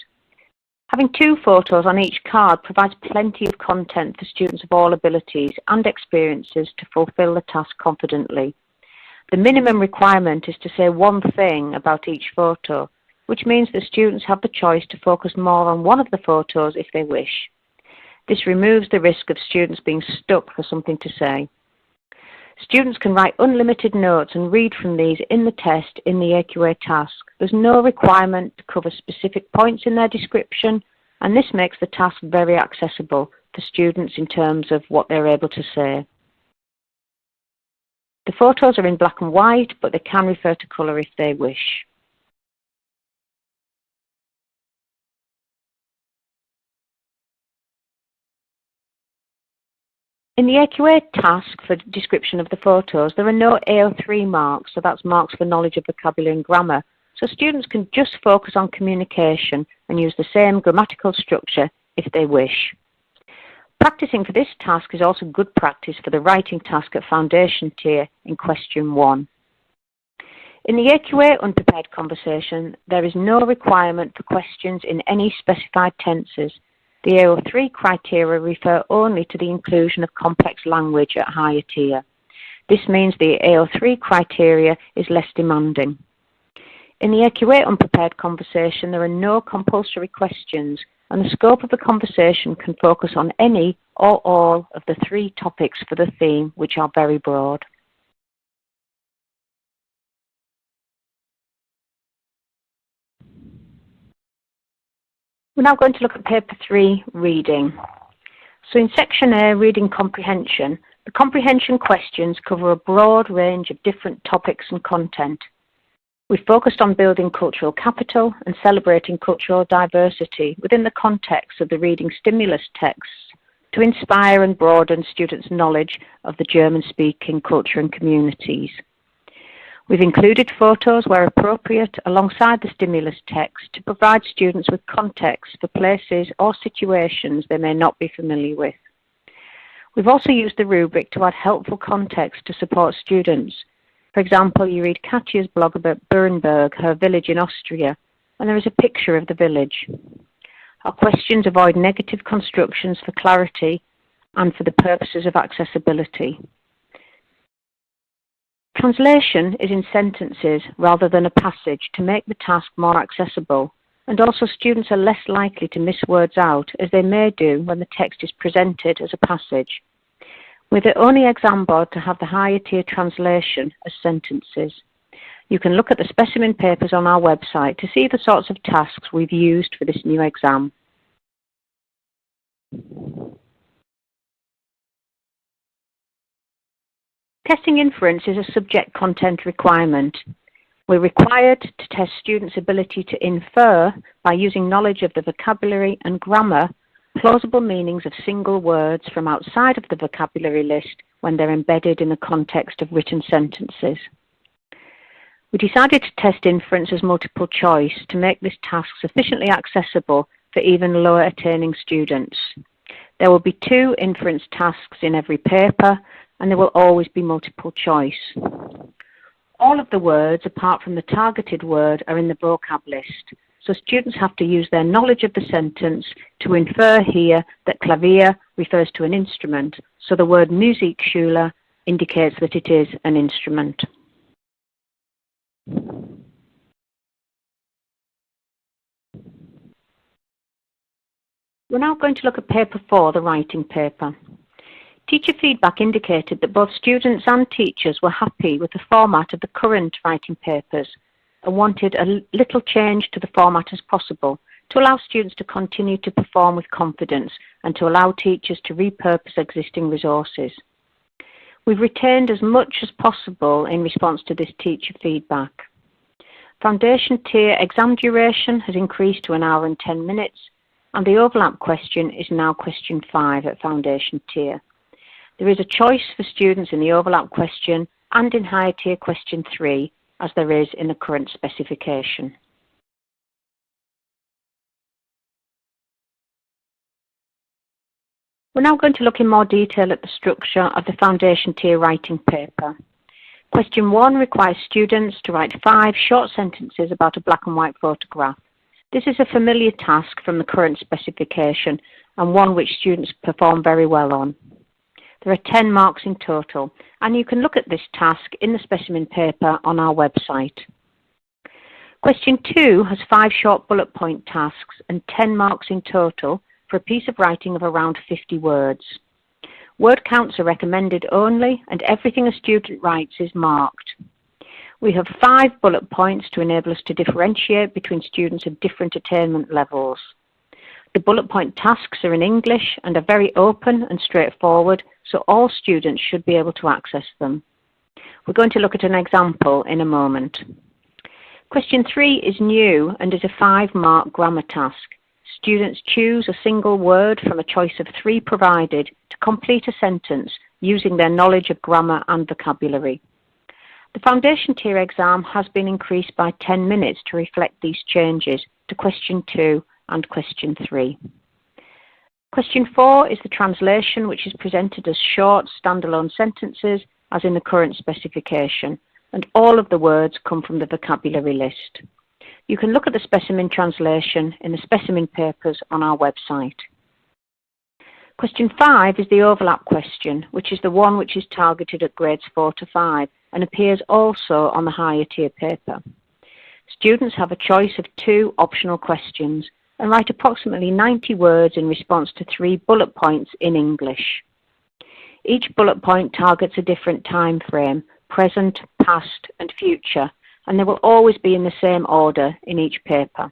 Having 2 photos on each card provides plenty of content for students of all abilities and experiences to fulfil the task confidently. The minimum requirement is to say one thing about each photo, which means that students have the choice to focus more on one of the photos if they wish. This removes the risk of students being stuck for something to say. Students can write unlimited notes and read from these in the test in the AQA task. There's no requirement to cover specific points in their description, and this makes the task very accessible for students in terms of what they're able to say. The photos are in black and white, but they can refer to colour if they wish. In the AQA task for description of the photos, there are no AO3 marks, so that's marks for knowledge of vocabulary and grammar. So students can just focus on communication and use the same grammatical structure if they wish. Practicing for this task is also good practice for the writing task at foundation tier in question 1. In the AQA unprepared conversation, there is no requirement for questions in any specified tenses. The AO3 criteria refer only to the inclusion of complex language at higher tier. This means the AO3 criteria is less demanding. In the AQA unprepared conversation, there are no compulsory questions, and the scope of the conversation can focus on any or all of the 3 topics for the theme, which are very broad. We're now going to look at paper 3, reading. So in section A, reading comprehension, the comprehension questions cover a broad range of different topics and content. We focused on building cultural capital and celebrating cultural diversity within the context of the reading stimulus texts to inspire and broaden students' knowledge of the German-speaking culture and communities. We've included photos where appropriate alongside the stimulus text to provide students with context for places or situations they may not be familiar with. We've also used the rubric to add helpful context to support students. For example, you read Katja's blog about Bernberg, her village in Austria, and there is a picture of the village. Our questions avoid negative constructions for clarity and for the purposes of accessibility. Translation is in sentences rather than a passage to make the task more accessible, and also students are less likely to miss words out as they may do when the text is presented as a passage. We're the only exam board to have the higher tier translation as sentences. You can look at the specimen papers on our website to see the sorts of tasks we've used for this new exam. Testing inference is a subject content requirement. We're required to test students' ability to infer, by using knowledge of the vocabulary and grammar, plausible meanings of single words from outside of the vocabulary list when they're embedded in the context of written sentences. We decided to test inference as multiple choice to make this task sufficiently accessible for even lower attaining students. There will be 2 inference tasks in every paper, and there will always be multiple choice. All of the words, apart from the targeted word, are in the vocab list, so students have to use their knowledge of the sentence to infer here that Klavier refers to an instrument, so the word Musikschule indicates that it is an instrument. We're now going to look at paper 4, the writing paper. Teacher feedback indicated that both students and teachers were happy with the format of the current writing papers and wanted a little change to the format as possible to allow students to continue to perform with confidence and to allow teachers to repurpose existing resources. We've retained as much as possible in response to this teacher feedback. Foundation tier exam duration has increased to 1 hour and 10 minutes, and the overlap question is now question 5 at foundation tier. There is a choice for students in the overlap question and in higher tier question 3, as there is in the current specification. We're now going to look in more detail at the structure of the foundation tier writing paper. Question 1 requires students to write 5 short sentences about a black and white photograph. This is a familiar task from the current specification and one which students perform very well on. There are 10 marks in total, and you can look at this task in the specimen paper on our website. Question 2 has 5 short bullet point tasks and 10 marks in total for a piece of writing of around 50 words. Word counts are recommended only, and everything a student writes is marked. We have 5 bullet points to enable us to differentiate between students of different attainment levels. The bullet point tasks are in English and are very open and straightforward, so all students should be able to access them. We're going to look at an example in a moment. Question 3 is new and is a 5-mark grammar task. Students choose a single word from a choice of 3 provided to complete a sentence using their knowledge of grammar and vocabulary. The foundation tier exam has been increased by 10 minutes to reflect these changes to question 2 and question 3. Question 4 is the translation, which is presented as short standalone sentences as in the current specification, and all of the words come from the vocabulary list. You can look at the specimen translation in the specimen papers on our website. Question 5 is the overlap question, which is the one which is targeted at grades 4 to 5 and appears also on the higher tier paper. Students have a choice of 2 optional questions and write approximately 90 words in response to 3 bullet points in English. Each bullet point targets a different time frame, present, past and future, and they will always be in the same order in each paper.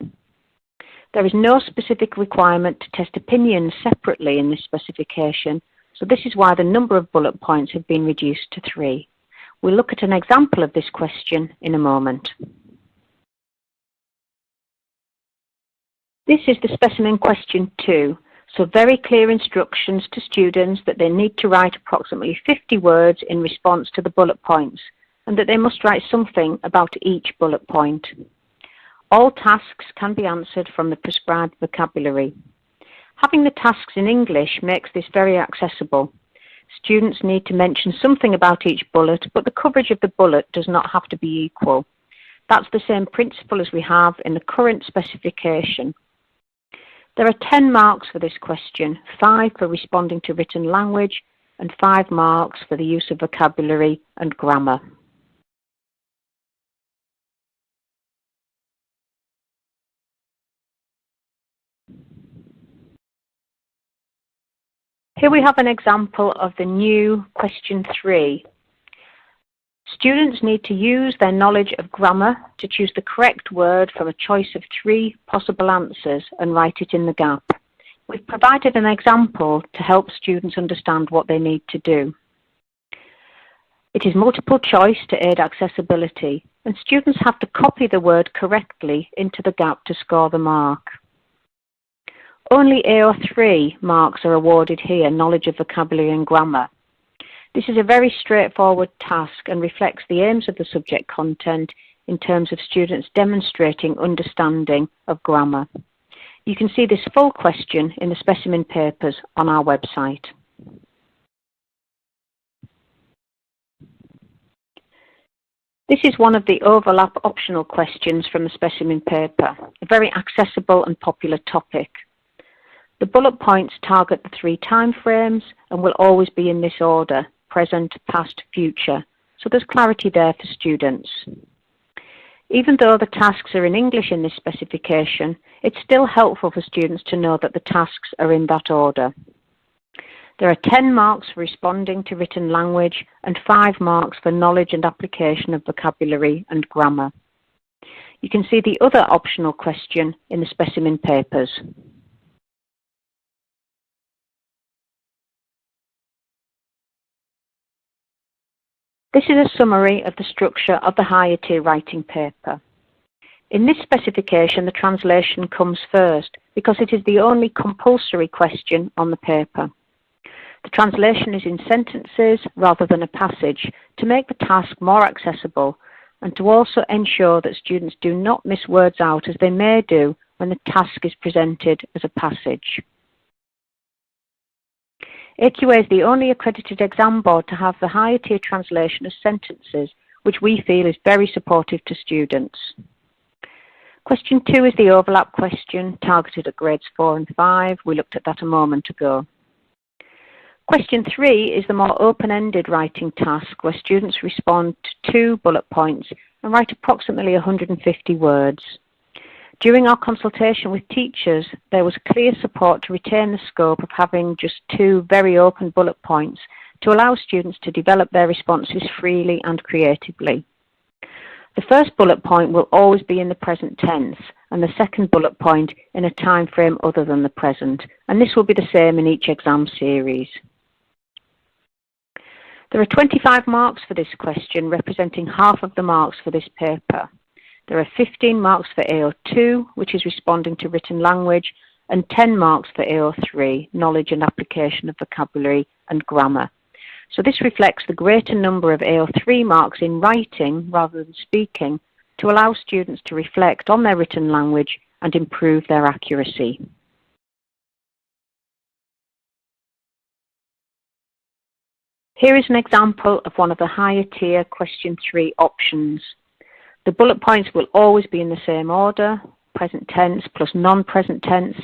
There is no specific requirement to test opinions separately in this specification, so this is why the number of bullet points have been reduced to 3. We'll look at an example of this question in a moment. This is the specimen question 2, so very clear instructions to students that they need to write approximately 50 words in response to the bullet points, and that they must write something about each bullet point. All tasks can be answered from the prescribed vocabulary. Having the tasks in English makes this very accessible. Students need to mention something about each bullet, but the coverage of the bullet does not have to be equal. That's the same principle as we have in the current specification. There are 10 marks for this question, 5 for responding to written language, and 5 marks for the use of vocabulary and grammar. Here we have an example of the new question 3. Students need to use their knowledge of grammar to choose the correct word from a choice of 3 possible answers and write it in the gap. We've provided an example to help students understand what they need to do. It is multiple choice to aid accessibility, and students have to copy the word correctly into the gap to score the mark. Only AO3 marks are awarded here, knowledge of vocabulary and grammar. This is a very straightforward task and reflects the aims of the subject content in terms of students demonstrating understanding of grammar. You can see this full question in the specimen papers on our website. This is one of the overlap optional questions from the specimen paper, a very accessible and popular topic. The bullet points target the 3 time frames and will always be in this order: present, past, future. So there's clarity there for students. Even though the tasks are in English in this specification, it's still helpful for students to know that the tasks are in that order. There are 10 marks for responding to written language and 5 marks for knowledge and application of vocabulary and grammar. You can see the other optional question in the specimen papers. This is a summary of the structure of the higher tier writing paper. In this specification, the translation comes first because it is the only compulsory question on the paper. The translation is in sentences rather than a passage to make the task more accessible and to also ensure that students do not miss words out as they may do when the task is presented as a passage. AQA is the only accredited exam board to have the higher tier translation as sentences, which we feel is very supportive to students. Question 2 is the overlap question targeted at grades 4 and 5. We looked at that a moment ago. Question 3 is the more open-ended writing task where students respond to 2 bullet points and write approximately 150 words. During our consultation with teachers, there was clear support to retain the scope of having just 2 very open bullet points to allow students to develop their responses freely and creatively. The first bullet point will always be in the present tense, and the second bullet point in a time frame other than the present, and this will be the same in each exam series. There are 25 marks for this question, representing half of the marks for this paper. There are 15 marks for AO2, which is responding to written language, and 10 marks for AO3, knowledge and application of vocabulary and grammar. So this reflects the greater number of AO3 marks in writing rather than speaking to allow students to reflect on their written language and improve their accuracy. Here is an example of one of the higher tier question 3 options. The bullet points will always be in the same order, present tense plus non-present tense.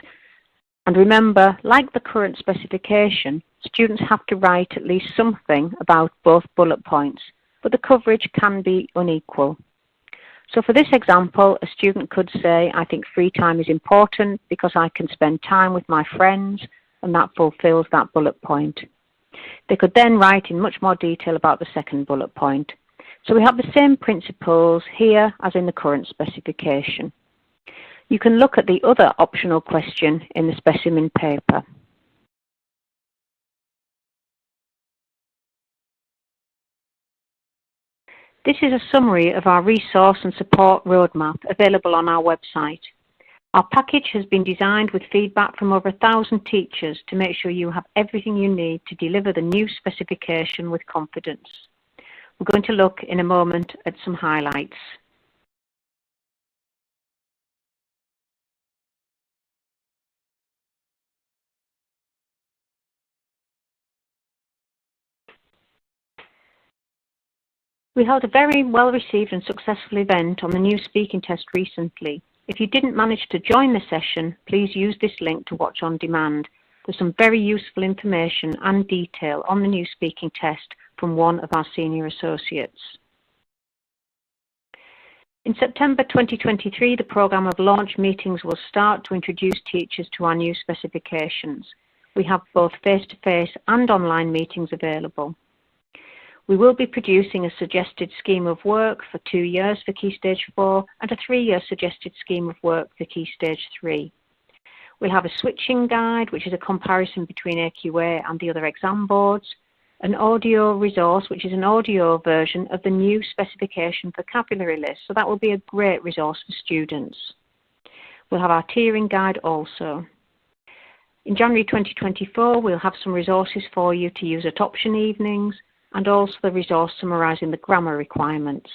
And remember, like the current specification, students have to write at least something about both bullet points, but the coverage can be unequal. So for this example, a student could say, I think free time is important because I can spend time with my friends, and that fulfills that bullet point. They could then write in much more detail about the second bullet point. So we have the same principles here as in the current specification. You can look at the other optional question in the specimen paper. This is a summary of our resource and support roadmap available on our website. Our package has been designed with feedback from over 1,000 teachers to make sure you have everything you need to deliver the new specification with confidence. We're going to look in a moment at some highlights. We held a very well-received and successful event on the new speaking test recently. If you didn't manage to join the session, please use this link to watch on demand. There's some very useful information and detail on the new speaking test from one of our senior associates. In September 2023, the programme of launch meetings will start to introduce teachers to our new specifications. We have both face-to-face and online meetings available. We will be producing a suggested scheme of work for 2 years for Key Stage 4 and a 3-year suggested scheme of work for Key Stage 3. We'll have a switching guide, which is a comparison between AQA and the other exam boards, an audio resource, which is an audio version of the new specification vocabulary list. So that will be a great resource for students. We'll have our tiering guide also. In January 2024, we'll have some resources for you to use at option evenings, and also the resource summarising the grammar requirements.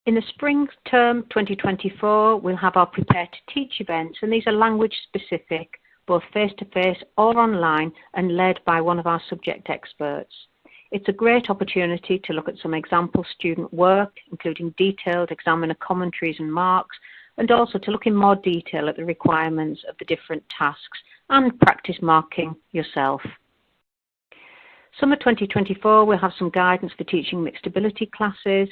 In the spring term 2024, we'll have our Prepare to Teach events, and these are language specific, both face-to-face or online, and led by one of our subject experts. It's a great opportunity to look at some example student work, including detailed examiner commentaries and marks, and also to look in more detail at the requirements of the different tasks and practice marking yourself. Summer 2024, we'll have some guidance for teaching mixed ability classes,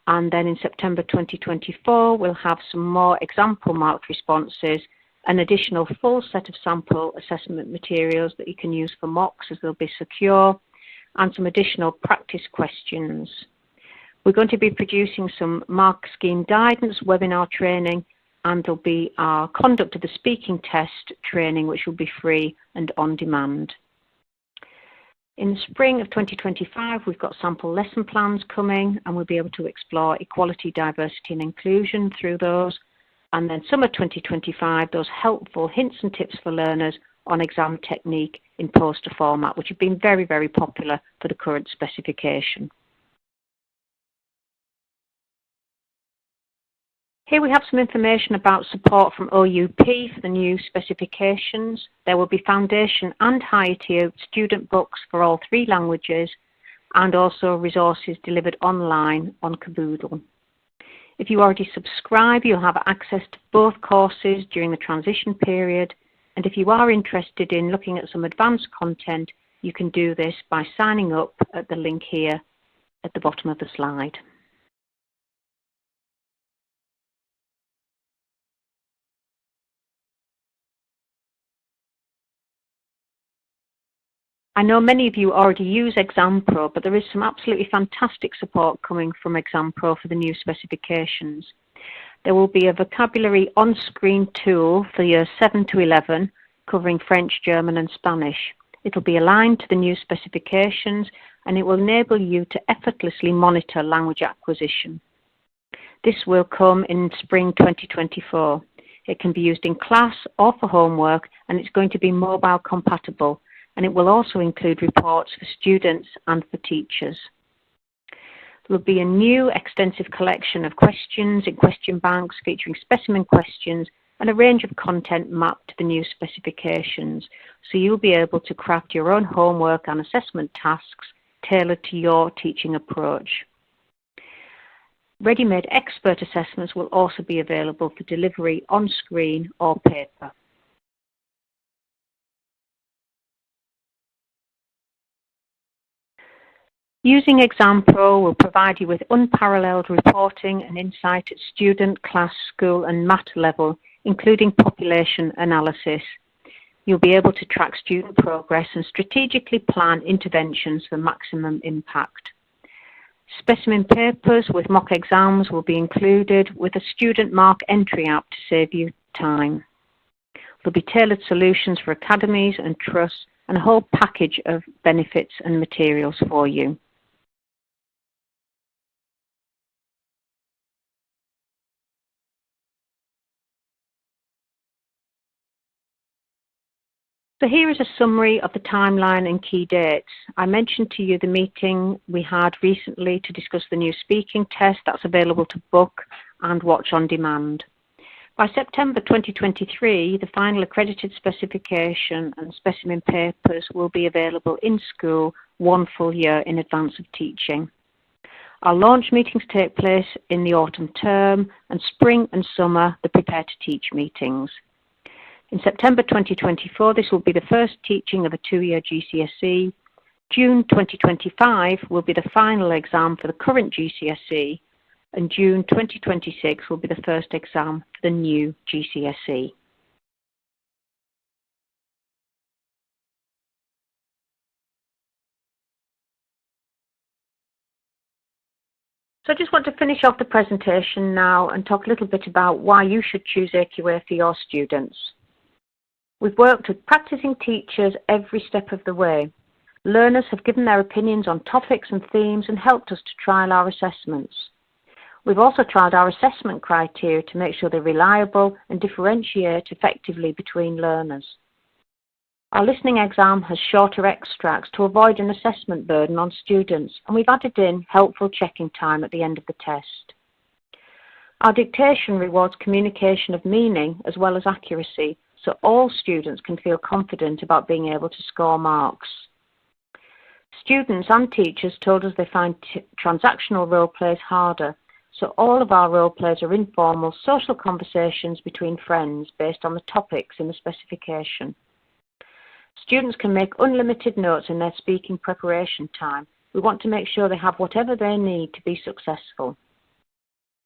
and then in September 2024, we'll have some more example marked responses, an additional full set of sample assessment materials that you can use for mocks as they'll be secure, and some additional practice questions. We're going to be producing some mark scheme guidance, webinar training, and there'll be our conduct of the speaking test training, which will be free and on demand. In the spring of 2025, we've got sample lesson plans coming, and we'll be able to explore equality, diversity and inclusion through those. And then summer 2025, those helpful hints and tips for learners on exam technique in poster format, which have been very, very popular for the current specification. Here we have some information about support from OUP for the new specifications. There will be foundation and higher tier student books for all 3 languages, and also resources delivered online on Caboodle. If you already subscribe, you'll have access to both courses during the transition period, and if you are interested in looking at some advanced content, you can do this by signing up at the link here at the bottom of the slide. I know many of you already use ExamPro, but there is some absolutely fantastic support coming from ExamPro for the new specifications. There will be a vocabulary on-screen tool for years 7 to 11, covering French, German and Spanish. It will be aligned to the new specifications, and it will enable you to effortlessly monitor language acquisition. This will come in spring 2024. It can be used in class or for homework, and it's going to be mobile compatible, and it will also include reports for students and for teachers. There will be a new extensive collection of questions in question banks featuring specimen questions and a range of content mapped to the new specifications, so you'll be able to craft your own homework and assessment tasks tailored to your teaching approach. Ready-made expert assessments will also be available for delivery on screen or paper. Using ExamPro will provide you with unparalleled reporting and insight at student, class, school and math level, including population analysis. You'll be able to track student progress and strategically plan interventions for maximum impact. Specimen papers with mock exams will be included with a student mark entry app to save you time. There'll be tailored solutions for academies and trusts and a whole package of benefits and materials for you. So here is a summary of the timeline and key dates. I mentioned to you the meeting we had recently to discuss the new speaking test that's available to book and watch on demand. By September 2023, the final accredited specification and specimen papers will be available in school 1 full year in advance of teaching. Our launch meetings take place in the autumn term, and spring and summer, the Prepare to Teach meetings. In September 2024, this will be the first teaching of a 2-year GCSE. June 2025 will be the final exam for the current GCSE, and June 2026 will be the first exam for the new GCSE. So I just want to finish off the presentation now and talk a little bit about why you should choose AQA for your students. We've worked with practicing teachers every step of the way. Learners have given their opinions on topics and themes and helped us to trial our assessments. We've also trialed our assessment criteria to make sure they're reliable and differentiate effectively between learners. Our listening exam has shorter extracts to avoid an assessment burden on students, and we've added in helpful checking time at the end of the test. Our dictation rewards communication of meaning as well as accuracy, so all students can feel confident about being able to score marks. Students and teachers told us they find transactional role plays harder, so all of our role plays are informal social conversations between friends based on the topics in the specification. Students can make unlimited notes in their speaking preparation time. We want to make sure they have whatever they need to be successful.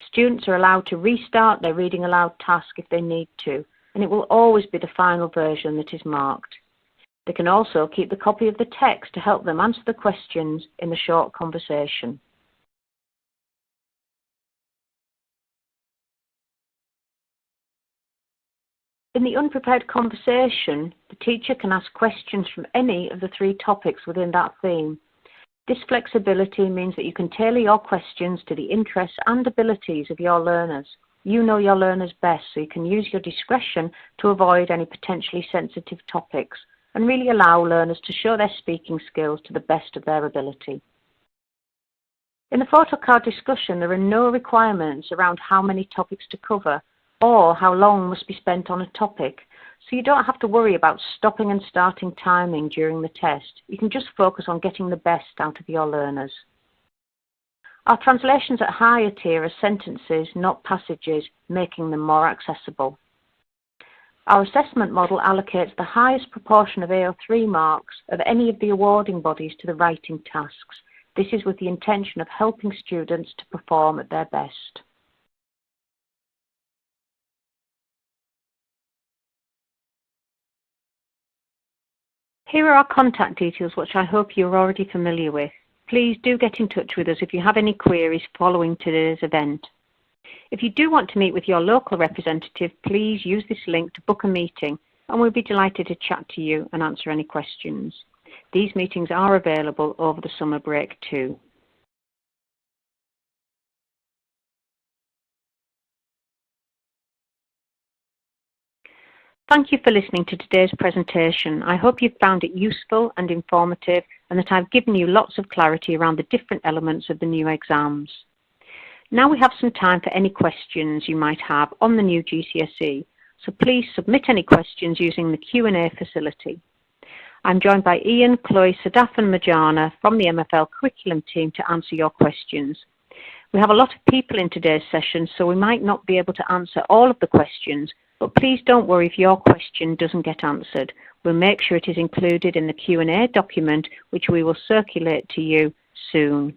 Students are allowed to restart their reading aloud task if they need to, and it will always be the final version that is marked. They can also keep the copy of the text to help them answer the questions in the short conversation. In the unprepared conversation, the teacher can ask questions from any of the 3 topics within that theme. This flexibility means that you can tailor your questions to the interests and abilities of your learners. You know your learners best, so you can use your discretion to avoid any potentially sensitive topics and really allow learners to show their speaking skills to the best of their ability. In the photo card discussion, there are no requirements around how many topics to cover or how long must be spent on a topic, So you don't have to worry about stopping and starting timing during the test. You can just focus on getting the best out of your learners. Our translations at higher tier are sentences, not passages, making them more accessible. Our assessment model allocates the highest proportion of AO3 marks of any of the awarding bodies to the writing tasks. This is with the intention of helping students to perform at their best. Here are our contact details, which I hope you're already familiar with. Please do get in touch with us if you have any queries following today's event. If you do want to meet with your local representative, please use this link to book a meeting and we'll be delighted to chat to you and answer any questions. These meetings are available over the summer break too. Thank you for listening to today's presentation. I hope you found it useful and informative and that I've given you lots of clarity around the different elements of the new exams. Now we have some time for any questions you might have on the new GCSE, so please submit any questions using the Q&A facility. I'm joined by Ian, Chloe, Sadaf and Marjana from the MFL curriculum team to answer your questions. We have a lot of people in today's session, so we might not be able to answer all of the questions, but please don't worry if your question doesn't get answered. We'll make sure it is included in the Q&A document, which we will circulate to you soon.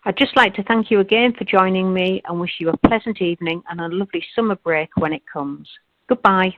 I'd just like to thank you again for joining me and wish you a pleasant evening and a lovely summer break when it comes. Goodbye.